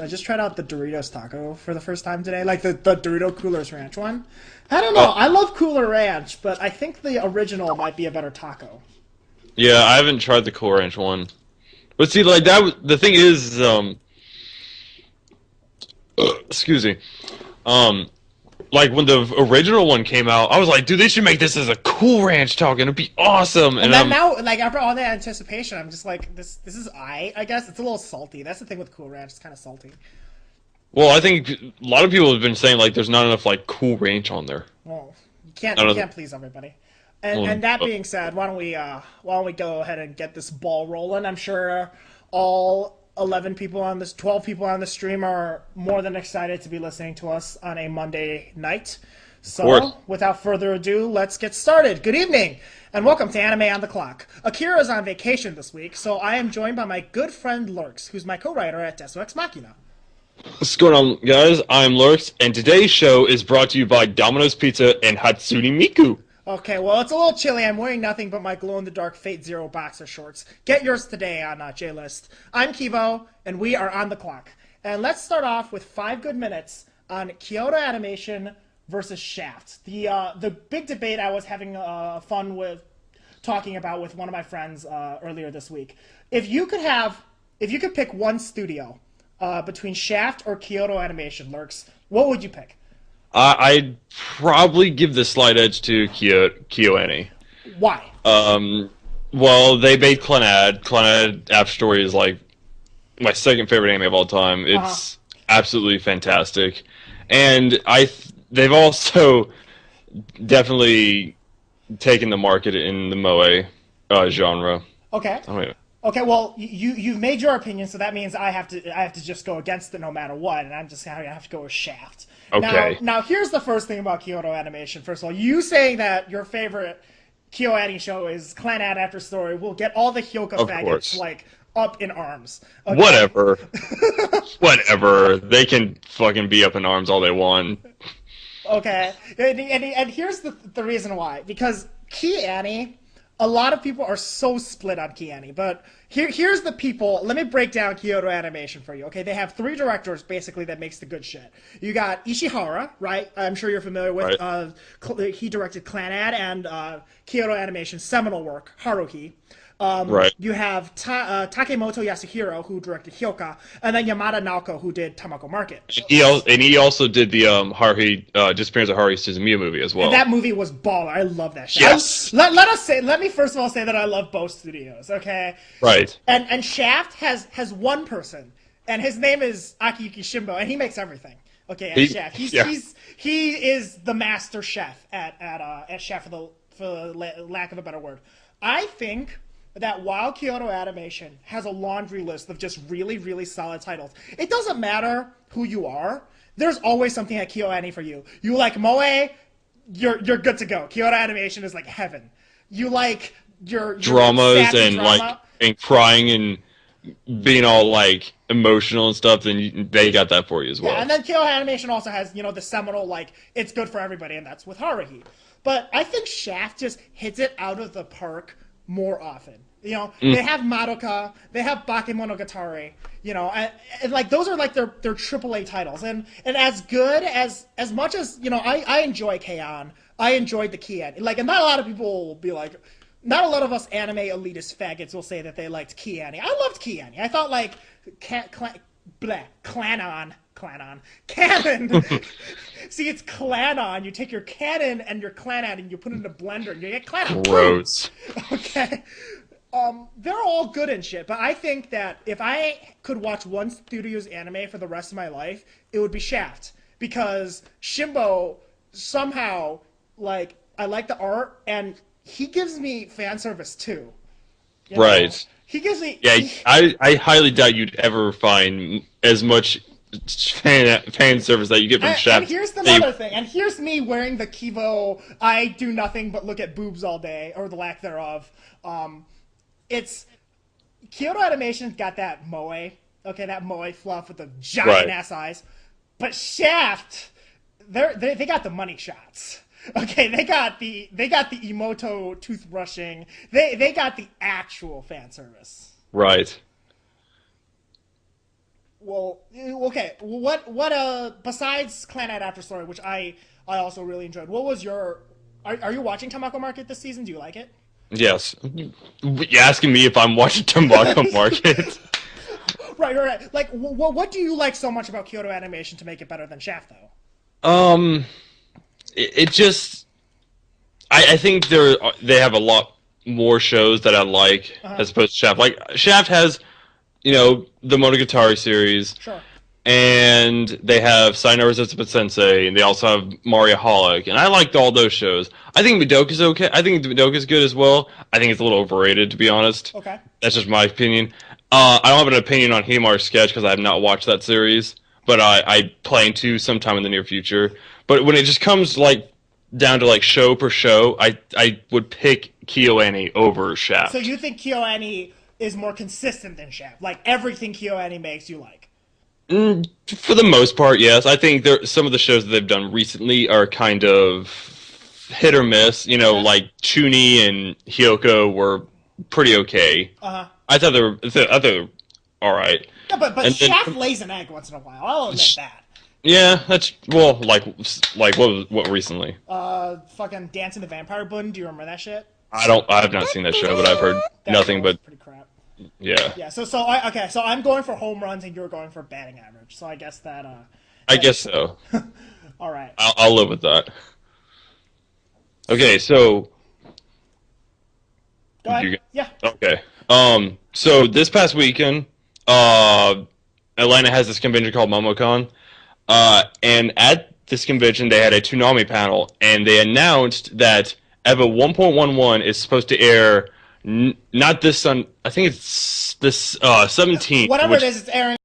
I just tried out the Doritos taco for the first time today, like the Dorito Coolers Ranch one. I don't know. Oh, I love Cooler Ranch, but I think the original might be a better taco. yeah, I haven't tried the Cool Ranch one. But see, like the thing is, excuse me, um, like when the original one came out, I was like, dude, they should make this as a Cool Ranch taco, and it'd be awesome. And And then now, like after all that anticipation, I'm just like, this is I guess it's a little salty. That's the thing with Cool Ranch; it's kind of salty. well, I think a lot of people have been saying like there's not enough like Cool Ranch on there. Well, you I you don't know. can't please everybody. And Well, that being said, why don't we go ahead and get this ball rolling? I'm sure all 11 people on this 12 people on the stream are more than excited to be listening to us on a Monday night. of course. So, without further ado, let's get started. Good evening, and welcome to Anime on the Clock. Akira is on vacation this week, so I am joined by my good friend Lerxst, who's my co-writer at Desu Ex Machina. What's going on, guys? I'm Lerxst, and today's show is brought to you by Domino's Pizza and Hatsune Miku. Okay, well, it's a little chilly. I'm wearing nothing but my glow-in-the-dark Fate Zero boxer shorts. Get yours today on J-List. I'm Kivo, and we are on the clock. And let's start off with 5 good minutes on Kyoto Animation versus Shaft. The big debate I was having fun with talking about with one of my friends earlier this week. If you could pick one studio between Shaft or Kyoto Animation, Lurks, what would you pick? I'd probably give the slight edge to KyoAni. Why? Well, they made Clannad. Clannad After Story is like my second favorite anime of all time. It's absolutely fantastic, and they've also definitely taken the market in the moe genre. Okay. I mean, Okay, well, you've made your opinion, so that means I have to just go against it no matter what, and I'm just gonna have to go with Shaft. Okay. Now here's the first thing about Kyoto Animation. First of all, you saying that your favorite Kyoto Ani show is Clannad After Story will get all the Hyoka Of faggots course. like up in arms. Okay? Whatever. Whatever. They can fucking be up in arms all they want. Okay, and here's the reason why. Because Key Annie, a lot of people are so split on Key Annie, but here's the people. Let me break down Kyoto Animation for you. Okay, they have 3 directors basically that makes the good shit. You got Ishihara, right? I'm sure you're familiar with. Right. He directed Clannad and Kyoto Animation's seminal work, Haruhi. Right. You have Takemoto Yasuhiro, who directed Hyoka, and then Yamada Naoko, who did Tamako Market. He also did the Haruhi Disappearance of Haruhi Suzumiya movie as well. And that movie was baller. I love that shit. Yes. Let me first of all say that I love both studios, okay? Right. And Shaft has one person, and his name is Akiyuki Shimbo, and he makes everything. Okay, at Shaft. He is the master chef at Shaft for the lack of a better word. I think that while Kyoto Animation has a laundry list of just really, really solid titles, it doesn't matter who you are. There's always something at Kyoto Ani for you. You like Moe, you're good to go. Kyoto Animation is like heaven. You like your Dramas sassy and drama. and crying and being all like emotional and stuff, then they got that for you as well. Yeah, and then Kyoto Animation also has, the seminal, like, it's good for everybody, and that's with Haruhi. But I think Shaft just hits it out of the park more often. They have Madoka, they have Bakemonogatari, and like those are like their AAA titles. And as good as much as, I enjoy K-On!, I enjoyed the Key Annie. Like, and not a lot of people will be like, not a lot of us anime elitist faggots will say that they liked Key Annie. I loved Key Annie. I thought like Canon. See, it's Clanon. You take your Canon and your Clanon and you put it in a blender and you get Clanon. Gross. Okay. They're all good and shit, but I think that if I could watch one studio's anime for the rest of my life, it would be Shaft. Because Shimbo, somehow, like, I like the art, and he gives me fan service, too. You know? Right. He gives me... Yeah, I highly doubt you'd ever find as much fan service that you get from Shaft. And here's another thing. And here's me wearing the Kivo, I do nothing but look at boobs all day, or the lack thereof. It's... Kyoto Animation's got that moe, okay, that moe fluff with the giant-ass eyes. But Shaft, they got the money shots. Okay, they got the Emoto toothbrushing. They got the actual fan service. Right. Well, okay. What besides Clan Ed After Story, which I also really enjoyed. What was your? Are you watching Tamako Market this season? Do you like it? Yes. You're asking me if I'm watching Tamako Market? Right. Like, what do you like so much about Kyoto Animation to make it better than Shaft, though? It just, I think they have a lot more shows that I like as opposed to Shaft. Like Shaft has, the Monogatari series. Sure. And they have Sayonara Zetsubou Sensei, and they also have Mariaholic, and I liked all those shows. I think Midoka's okay. I think Midoka's good as well. I think it's a little overrated, to be honest. Okay. That's just my opinion. I don't have an opinion on Himaru's Sketch because I have not watched that series, but I plan to sometime in the near future. But when it just comes down to show per show, I would pick KyoAni over Shaft. So you think KyoAni is more consistent than Shaft? Like everything KyoAni makes, you like? For the most part, yes. I think some of the shows that they've done recently are kind of hit or miss. Like Chuni and Hyoko were pretty okay. I thought they were all right. Yeah, but Shaft lays an egg once in a while. I'll admit that. Yeah, that's what recently? Fucking Dancing the Vampire Bund. Do you remember that shit? I have not seen that show, but I've heard nothing but pretty crap. Yeah. Yeah. So I'm going for home runs and you're going for batting average. So I guess that. I guess so. All right. I'll live with that. Okay, so. Go ahead. Yeah. Okay. So this past weekend, Atlanta has this convention called MomoCon, and at this convention they had a Toonami panel, and they announced that EVA 1.11 is supposed to air. Not this Sun. I think it's this 17th. Whatever it is, it's airing